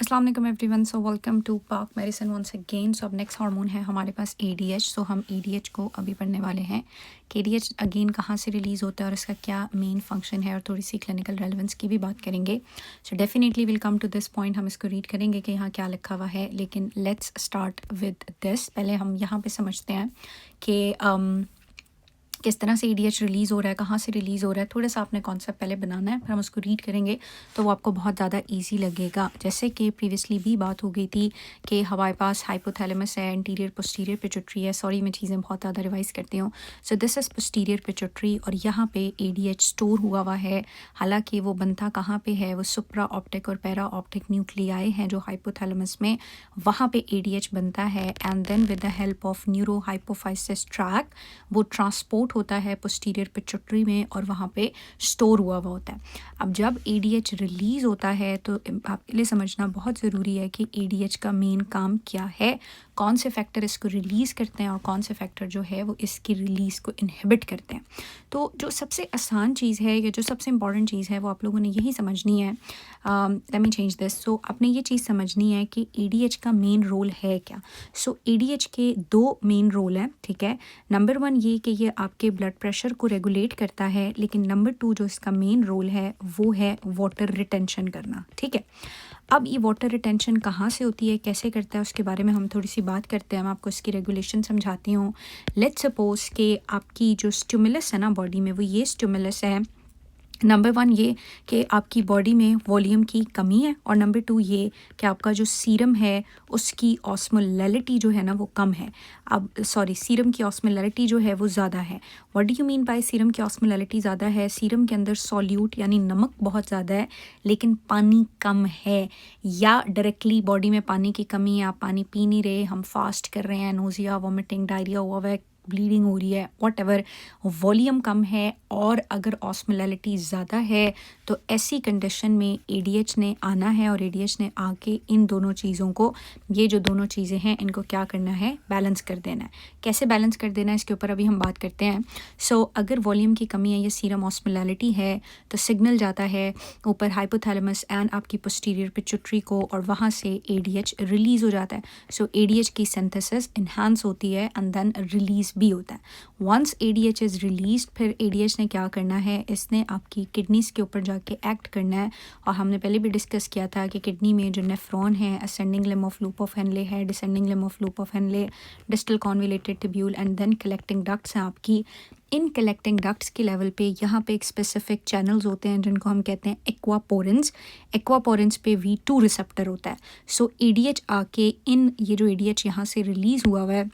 अस्सलाम वालेकुम everyone. So welcome to पाक मेडिसिन वंस अगेन। सो अब नेक्स्ट हार्मोन है हमारे पास एडीएच। सो हम एडीएच को अभी पढ़ने वाले हैं कि एडीएच अगेन कहाँ से रिलीज़ होता है और इसका क्या मेन फंक्शन है और थोड़ी सी क्लिनिकल रेलेवेंस की भी बात करेंगे। So definitely will come to this point. हम इसको रीड करेंगे कि यहाँ क्या लिखा हुआ है, लेकिन लेट्स स्टार्ट विद दिस। पहले हम यहाँ पे समझते हैं कि किस तरह से एडीएच रिलीज़ हो रहा है, कहाँ से रिलीज़ हो रहा है। थोड़ा सा आपने कॉन्सेप्ट पहले बनाना है, फिर हम उसको रीड करेंगे तो वो आपको बहुत ज़्यादा इजी लगेगा। जैसे कि प्रीवियसली भी बात हो गई थी कि हमारे पास हाइपोथैलेमस है, एंटीरियर पोस्टीरियर पिट्यूटरी है। सॉरी मैं चीज़ें बहुत ज़्यादा रिवाइज करती हूँ। So this is posterior pituitary और यहाँ पे एडीएच स्टोर हुआ हुआ है। हालांकि वो बनता कहाँ पे है, वो सुप्रा ऑप्टिक और पैरा ऑप्टिक न्यूक्लियाई हैं जो हाइपोथैलेमस में, वहाँ पे एडीएच बनता है। And then with the help of neuro hypophysis tract वो ट्रांसपोर्ट होता है पोस्टीरियर पिट्यूटरी में और वहाँ पे स्टोर हुआ होता है। अब जब एडीएच रिलीज़ होता है तो आपके लिए समझना बहुत ज़रूरी है कि एडीएच का मेन काम क्या है, कौन से फैक्टर इसको रिलीज़ करते हैं और कौन से फैक्टर जो है वो इसकी रिलीज़ को इनहिबिट करते हैं। तो जो सबसे आसान चीज़ है या जो सबसे इम्पॉर्टेंट चीज़ है वो आप लोगों ने यही समझनी है। Let me change this. So आपने ये चीज़ समझनी है कि एडीएच का मेन रोल है क्या। सो एडीएच के दो मेन रोल हैं, ठीक है। नंबर वन ये कि ये आपके ब्लड प्रेशर को रेगुलेट करता है, लेकिन नंबर टू जो इसका मेन रोल है वो है वाटर रिटेंशन करना, ठीक है। अब ये वाटर रिटेंशन कहाँ से होती है, कैसे करता है, उसके बारे में हम थोड़ी सी बात करते हैं। मैं आपको इसकी रेगुलेशन समझाती हूँ। लेट्स सपोज कि आपकी जो स्टिमुलस है ना बॉडी में, वो ये स्टिमुलस है। नंबर वन ये कि आपकी बॉडी में वॉल्यूम की कमी है और नंबर टू ये कि आपका जो सीरम है उसकी ऑस्मोलैलिटी जो है ना वो कम है। अब सॉरी, सीरम की ऑस्मोलैलिटी जो है वो ज़्यादा है। What do you mean by serum की ऑस्मोलैलिटी ज़्यादा है? सीरम के अंदर सॉल्यूट यानी नमक बहुत ज़्यादा है लेकिन पानी कम है, या डायरेक्टली बॉडी में पानी की कमी है, आप पानी पी नहीं रहे, हम फास्ट कर रहे हैं, नोजिया वोमिटिंग डायरिया हुआ है, ब्लीडिंग हो रही है, व्हाटएवर, वॉल्यूम कम है और अगर ऑस्मोलैलिटी ज़्यादा है तो ऐसी कंडीशन में एडीएच ने आना है और एडीएच ने आके इन दोनों चीज़ों को, ये जो दोनों चीज़ें हैं इनको क्या करना है, बैलेंस कर देना है। कैसे बैलेंस कर देना है इसके ऊपर अभी हम बात करते हैं। सो अगर वॉल्यूम की कमी है या सीरम ऑस्मोलैलिटी है तो सिग्नल जाता है ऊपर हाइपोथैलेमस एंड आपकी पोस्टीरियर पिट्यूटरी को और वहाँ से एडीएच रिलीज़ हो जाता है। सो एडीएच की सिंथेसिस इन्हांस होती है एंड देन रिलीज भी होता है। वंस एडीएच इज़ रिलीज, फिर एडीएच ने क्या करना है, इसने आपकी किडनीज़ के ऊपर जाके एक्ट करना है। और हमने पहले भी डिस्कस किया था कि किडनी में जो नेफ्रॉन है, ascending limb of loop of Henle है, descending limb of loop of Henle, distal convoluted tubule and then collecting ducts हैं आपकी। इन कलेक्टिंग डक्ट्स के लेवल पे यहाँ पे एक स्पेसिफिक चैनल्स होते हैं जिनको हम कहते हैं एक्वापोरेंस। एक्वापोरेंस पे V2 रिसेप्टर होता है। सो एडीएच आके इन, ये जो एडीएच यहाँ से रिलीज़ हुआ है,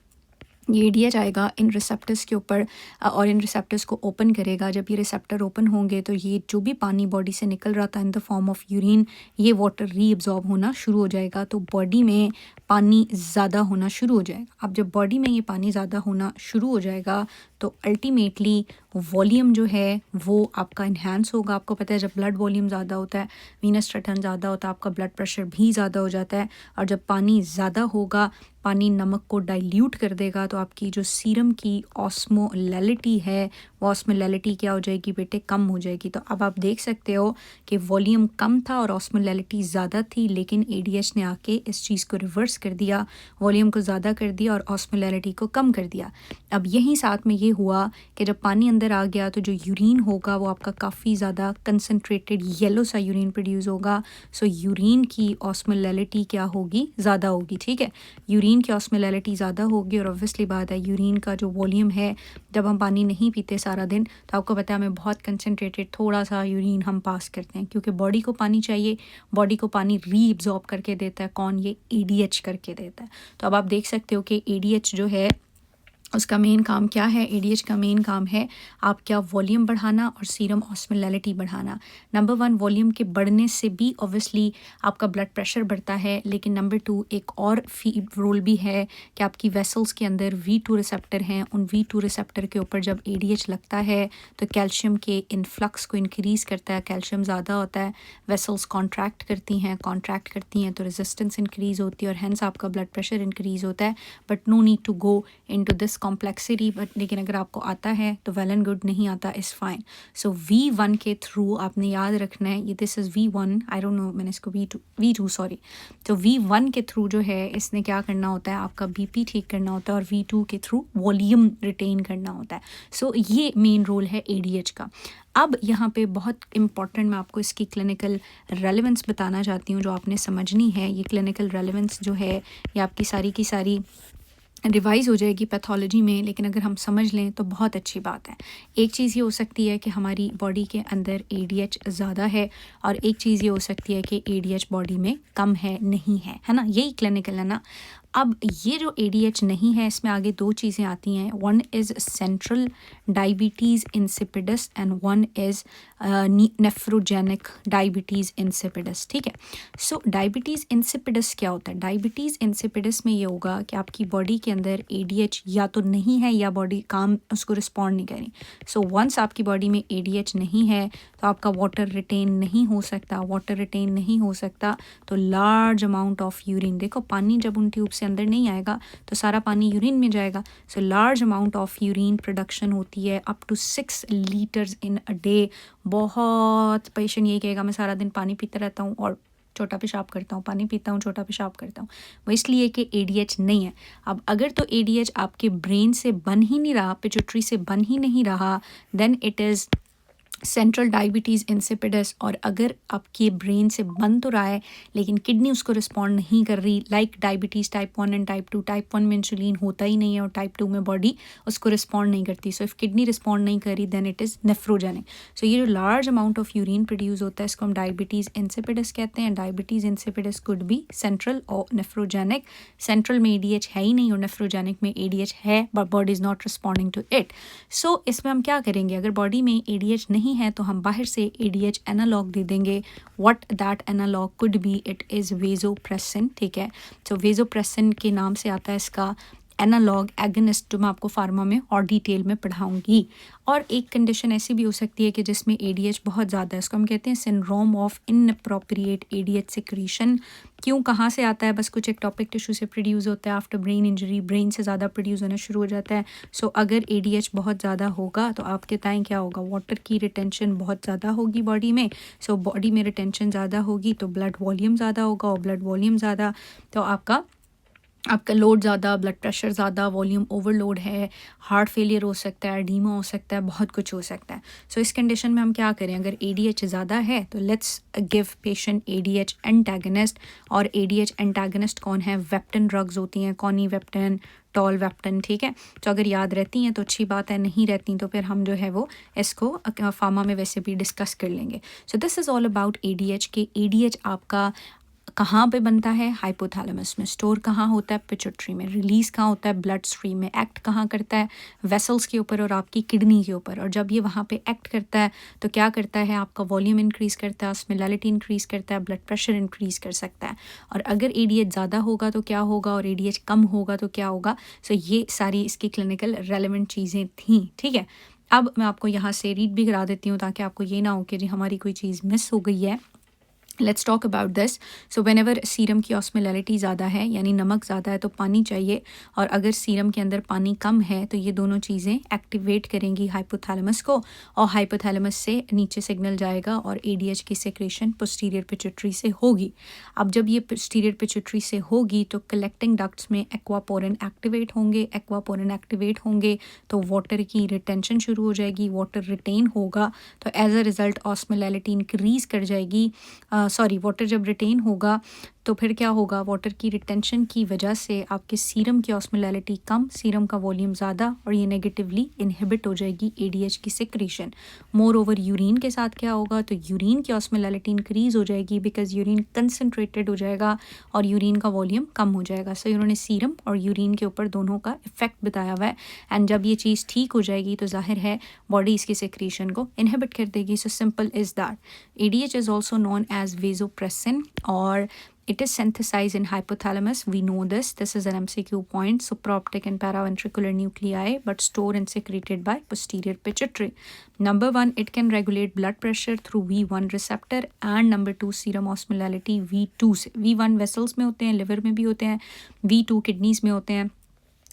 ये एडीएच आएगा इन रिसेप्टर्स के ऊपर और इन रिसेप्टर्स को ओपन करेगा। जब ये रिसेप्टर ओपन होंगे तो ये जो भी पानी बॉडी से निकल रहा था in the form of urine, ये वाटर रीअब्जॉर्ब होना शुरू हो जाएगा, तो बॉडी में पानी ज़्यादा होना शुरू हो जाएगा। अब जब बॉडी में ये पानी ज़्यादा होना शुरू हो जाएगा तो अल्टीमेटली वॉल्यूम जो है वो आपका इन्हांस होगा। आपको पता है जब ब्लड वॉल्यूम ज़्यादा होता है, वीनस रिटर्न ज़्यादा होता है, आपका ब्लड प्रेशर भी ज़्यादा हो जाता है। और जब पानी ज़्यादा होगा, पानी नमक को डाइल्यूट कर देगा, तो आपकी जो सीरम की ऑस्मोलैलिटी है वो ऑस्मोलैलिटी क्या हो जाएगी बेटे, कम हो जाएगी। तो अब आप देख सकते हो कि वॉल्यूम कम था और ऑस्मोलैलिटी ज़्यादा थी, लेकिन एडीएच ने आके इस चीज़ को रिवर्स कर दिया, वॉल्यूम को ज़्यादा कर दिया और ऑस्मोलैलिटी को कम कर दिया। अब यहीं साथ में ये हुआ कि जब पानी अंदर आ गया तो जो यूरिन होगा वो आपका काफ़ी ज़्यादा कंसनट्रेटेड येलो सा यूरिन प्रोड्यूस होगा। सो यूरिन की ऑस्मोलैलिटी क्या होगी, ज़्यादा होगी, ठीक है। यूरिन की ऑस्मोलैलिटी ज़्यादा होगी और ऑब्वियसली बात है यूरिन का जो वॉल्यूम है, जब हम पानी नहीं पीते सारा दिन तो आपको पता है हमें बहुत कंसनट्रेटेड थोड़ा सा यूरिन हम पास करते हैं, क्योंकि बॉडी को पानी चाहिए, बॉडी को पानी रीअब्जॉर्ब करके देता है कौन, ये एडीएच करके देता है। तो अब आप देख सकते हो कि एडीएच जो है उसका मेन काम क्या है। एडीएच का मेन काम है आपका वॉल्यूम बढ़ाना और सीरम ऑस्मोलैलिटी बढ़ाना। नंबर वन, वॉल्यूम के बढ़ने से भी ऑब्वियसली आपका ब्लड प्रेशर बढ़ता है, लेकिन नंबर टू एक और रोल भी है कि आपकी वेसल्स के अंदर V2 रिसेप्टर हैं। उन V2 रिसेप्टर के ऊपर जब एडीएच लगता है तो कैल्शियम के इनफ्लक्स को इंक्रीज़ करता है, कैल्शियम ज़्यादा होता है, वेसल्स कॉन्ट्रैक्ट करती हैं तो रेजिस्टेंस इंक्रीज़ होती है और हैंस आपका ब्लड प्रेशर इंक्रीज़ होता है। But no need to go into this this complexity, but लेकिन अगर आपको आता है तो वेल एंड गुड, नहीं आता इज़ फाइन। सो V1 के थ्रू आपने याद रखना है, ये this is V1, I don't know मैंने इसको V2 सॉरी। तो V1 के थ्रू जो है इसने क्या करना होता है, आपका BP ठीक करना होता है, और V2 के थ्रू वॉल्यूम रिटेन करना होता है। सो ये मेन रोल है ADH का। अब यहाँ पे बहुत इंपॉर्टेंट मैं आपको इसकी क्लिनिकल रेलेवेंस बताना चाहती हूँ जो आपने समझनी है। ये क्लिनिकल रेलेवेंस जो है ये आपकी सारी की सारी रिवाइज़ हो जाएगी पैथोलॉजी में, लेकिन अगर हम समझ लें तो बहुत अच्छी बात है। एक चीज़ ये हो सकती है कि हमारी बॉडी के अंदर ADH ज़्यादा है, और एक चीज़ ये हो सकती है कि ADH बॉडी में कम है, नहीं है ना, यही क्लिनिकल है ना। अब ये जो ADH नहीं है इसमें आगे दो चीज़ें आती हैं, one is central diabetes insipidus and one is nephrogenic diabetes insipidus, ठीक है। सो डायबिटीज़ इंसिपिडस क्या होता है? डायबिटीज़ इंसिपिडस में ये होगा कि आपकी बॉडी के अंदर ADH या तो नहीं है या बॉडी काम उसको रिस्पॉन्ड नहीं करी। सो वंस आपकी बॉडी में ADH नहीं है तो आपका वाटर रिटेन नहीं हो सकता, वाटर रिटेन नहीं हो सकता तो लार्ज अमाउंट ऑफ यूरिन, देखो पानी जब उन ट्यूब से अंदर नहीं आएगा तो सारा पानी यूरिन में जाएगा। So large amount of urine production होती है, up to 6 litres in a day. बहुत पेशेंट यही कहेगा मैं सारा दिन पानी पीता रहता हूँ और छोटा पेशाब करता हूँ, पानी पीता हूँ छोटा पेशाब करता हूँ, वो इसलिए कि ADH नहीं है। अब अगर तो ADH आपके ब्रेन से बन ही नहीं रहा, पिट्यूटरी से बन ही नहीं रहा, then it is central diabetes insipidus. और अगर आपके ब्रेन से बन तो रहा है लेकिन किडनी उसको रिस्पॉन्ड नहीं कर रही, like diabetes type 1 and type 2। Type 1 में इंसुलिन होता ही नहीं है और टाइप 2 में बॉडी उसको रिस्पॉन्ड नहीं करती। सो इफ़ किडनी रिस्पॉन्ड नहीं करी देन इट इज़ नेफ्रोजेनिक। सो ये जो large amount of urine produce होता है इसको हम डायबिटीज़ इंसिपिडस कहते हैं। Diabetes insipidus could be central और नेफ्रोजेनिक। सेंट्रल में ADH है ही नहीं और नेफ्रोजेनिक में ADH है but body is not responding to it. So इसमें हम क्या करेंगे, अगर बॉडी में ADH नहीं है तो हम बाहर से ADH एनालॉग दे देंगे। What that analogue could be, it is vasopressin, ठीक है। तो वेजोप्रेसिन के नाम से आता है इसका एनालॉग एगनिस्ट, जो मैं आपको फार्मा में और डिटेल में पढ़ाऊंगी। और एक कंडीशन ऐसी भी हो सकती है कि जिसमें ADH बहुत ज़्यादा है, इसको हम कहते हैं syndrome of inappropriate ADH secretion. क्यों, कहाँ से आता है, बस कुछ एक टॉपिक टिश्यू से प्रोड्यूस होता है, आफ्टर ब्रेन इंजरी ब्रेन से ज़्यादा प्रोड्यूस होना शुरू हो जाता है। सो अगर ADH बहुत ज़्यादा होगा तो आपके ताएं क्या होगा, वाटर की रिटेंशन बहुत ज़्यादा होगी बॉडी में। सो बॉडी में रिटेंशन ज़्यादा होगी तो ब्लड वॉल्यूम ज़्यादा होगा, और ब्लड वॉल्यूम ज़्यादा तो आपका लोड ज़्यादा, ब्लड प्रेशर ज़्यादा, वॉल्यूम ओवरलोड है, हार्ट फेलियर हो सकता है, एडीमा हो सकता है, बहुत कुछ हो सकता है। सो इस कंडीशन में हम क्या करें, अगर ADH ज़्यादा है तो let's give patient ADH antagonist. और ADH एंटागनिस्ट कौन है, वेप्टन ड्रग्स होती हैं, कॉनीवेप्टन, टॉलवेप्टन, ठीक है। तो अगर याद रहती हैं तो अच्छी बात है, नहीं रहती तो फिर हम जो है वो इसको फार्मा में वैसे भी डिस्कस कर लेंगे। So this is all about ADH के। ADH आपका कहाँ पे बनता है, हाइपोथैलेमस में। स्टोर कहाँ होता है, पिट्यूटरी में। रिलीज़ कहाँ होता है, ब्लड स्ट्रीम में। एक्ट कहाँ करता है, वेसल्स के ऊपर और आपकी किडनी के ऊपर। और जब ये वहाँ पे एक्ट करता है तो क्या करता है, आपका वॉल्यूम इंक्रीज़ करता है, ऑस्मोलैरिटी इंक्रीज़ करता है, ब्लड प्रेशर इंक्रीज़ कर सकता है। और अगर ADH ज़्यादा होगा तो क्या होगा और ADH कम होगा तो क्या होगा। सो ये सारी इसकी क्लिनिकल रेलेवेंट चीज़ें थी, ठीक है। अब मैं आपको यहाँ से रीड भी करा देती हूँ ताकि आपको ये ना हो कि जी हमारी कोई चीज़ मिस हो गई है। Let's talk about this. So whenever serum की ऑस्मोलैरिटी ज़्यादा है यानी नमक ज़्यादा है तो पानी चाहिए, और अगर सीरम के अंदर पानी कम है तो ये दोनों चीज़ें एक्टिवेट करेंगी हाइपोथैलेमस को, और हाइपोथैलेमस से नीचे सिग्नल जाएगा और ADH की सेक्रेशन पोस्टीरियर पिट्यूटरी से होगी। अब जब ये पोस्टीरियर पिट्यूटरी से होगी तो कलेक्टिंग डक्ट्स में एक्वापोरिन एक्टिवेट होंगे। एक्वापोरिन एक्टिवेट होंगे तो वाटर की रिटेंशन शुरू हो जाएगी, वाटर रिटेन होगा तो as a result osmolarity increase कर जाएगी। वाटर जब रिटेन होगा तो फिर क्या होगा, वाटर की रिटेंशन की वजह से आपके सीरम की ऑस्मोलैरिटी कम, सीरम का वॉल्यूम ज़्यादा, और ये नेगेटिवली इनहिबिट हो जाएगी ADH की सिक्रीशन। मोर ओवर यूरिन के साथ क्या होगा, तो यूरिन की ऑस्मोलैरिटी इंक्रीज़ हो जाएगी बिकॉज यूरिन कंसनट्रेटेड हो जाएगा और यूरिन का वॉल्यूम कम हो जाएगा। सो इन्होंने सीरम और यूरिन के ऊपर दोनों का इफेक्ट बताया हुआ है। एंड जब ये चीज़ ठीक हो जाएगी तो जाहिर है बॉडी इसकी सिक्रीशन को इनहिबिट कर देगी। So simple is that. ADH is also known as vasopressin और it is synthesized in hypothalamus. We know this. This is an MCQ point. Supraoptic and paraventricular nuclei, but stored and secreted by posterior pituitary. Number 1, it can regulate blood pressure through V1 receptor, and number 2, serum osmolality V2 से। V1 vessels में होते हैं, liver में भी होते हैं, V2 kidneys में होते हैं,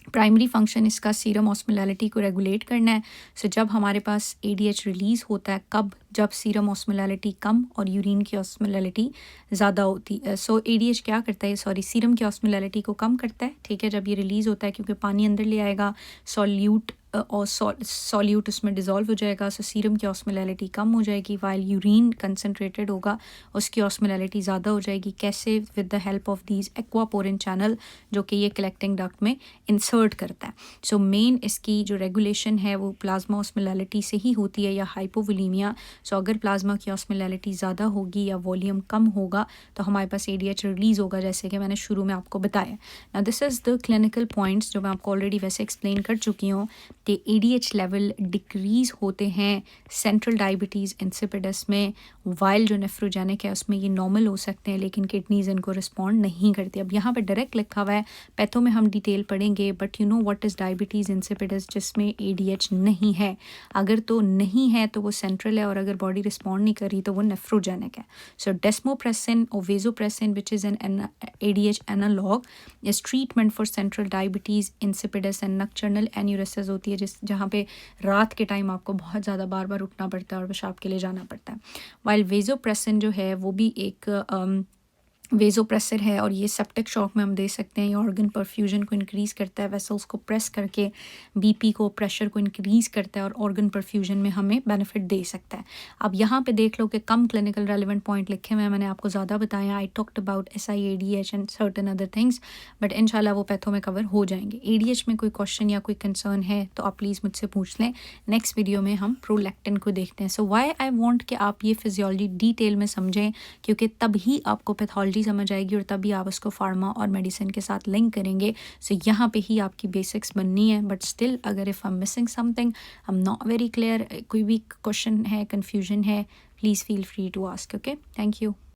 प्राइमरी फंक्शन इसका सीरम ऑस्मोलैलिटी को रेगुलेट करना है। सो जब हमारे पास एडीएच रिलीज़ होता है कब, जब सीरम ऑस्मोलैलिटी कम और यूरिन की ऑस्मोलैलिटी ज़्यादा होती है। सो एडीएच क्या करता है, सॉरी सीरम की ऑस्मोलैलिटी को कम करता है, ठीक है, जब ये रिलीज़ होता है क्योंकि पानी अंदर ले आएगा, सॉल्यूट और सॉल्यूट उसमें डिज़ोल्व हो जाएगा। सो सीरम की ऑस्मोलैलिटी कम हो जाएगी, वाइल यूरिन कंसनट्रेटेड होगा उसकी ऑस्मोलैलिटी ज़्यादा हो जाएगी। कैसे, with the help of these aquaporin channel जो कि ये कलेक्टिंग डक्ट में इंसर्ट करता है। सो मेन इसकी जो रेगुलेशन है वो प्लाज्मा ऑस्मोलैलिटी से ही होती है या हाइपोवोलीमिया। सो अगर प्लाज्मा की ऑस्मोलैलिटी ज़्यादा होगी या वॉल्यूम कम होगा तो हमारे पास एडीएच रिलीज़ होगा, जैसे कि मैंने शुरू में आपको बताया। Now this is the clinical points जो मैं आपको ऑलरेडी वैसे एक्सप्लेन कर चुकी हूँ कि एडीएच लेवल डिक्रीज़ होते हैं सेंट्रल डायबिटीज़ इंसिपिडस में, वाइल जो नेफ्रोजेनिक है उसमें ये नॉर्मल हो सकते हैं लेकिन किडनीज़ इनको रिस्पॉन्ड नहीं करती। अब यहाँ पर डायरेक्ट लिखा हुआ है, पैथो में हम डिटेल पढ़ेंगे, but you know what is diabetes insipidus जिसमें एडीएच नहीं है। अगर तो नहीं है तो वो सेंट्रल है, और अगर बॉडी रिस्पॉन्ड नहीं कर रही तो वो नेफ्रोजेनिक है। सो डेस्मोप्रेसिन और vasopressin which is an ADH analogue is treatment for central diabetes insipidus and nocturnal enuresis होती है, जिस जहाँ पे रात के टाइम आपको बहुत ज़्यादा बार बार उठना पड़ता है और पेशाब के लिए जाना पड़ता है। वाइल वेजोप्रेसिन जो है वो भी एक वेजोप्रेसर है, और ये सेप्टिक शॉक में हम दे सकते हैं। ये ऑर्गन परफ्यूजन को इंक्रीज़ करता है, वेसल्स को प्रेस करके बीपी को, प्रेशर को इंक्रीज़ करता है और ऑर्गन परफ्यूजन में हमें बेनिफिट दे सकता है। अब यहाँ पे देख लो कि कम क्लिनिकल रेलिवेंट पॉइंट लिखे हुए हैं, मैंने आपको ज़्यादा बताया। I talked about SIADH and certain other things, but इंशाल्लाह वो पैथो में कवर हो जाएंगे। एडीएच में कोई क्वेश्चन या कोई कंसर्न है तो आप प्लीज़ मुझसे पूछ लें। नेक्स्ट वीडियो में हम प्रोलैक्टिन को देखते हैं। सो वाई आई वॉन्ट कि आप ये फिजियोलॉजी डिटेल में समझें, क्योंकि तभी आपको पैथोलॉजी समझ आएगी और तभी आप उसको फार्मा और मेडिसिन के साथ लिंक करेंगे। सो यहाँ पे ही आपकी बेसिक्स बननी है, बट स्टिल अगर if I am missing something, I am not very clear, कोई भी क्वेश्चन है, कन्फ्यूजन है, please feel free to ask. Okay, thank you.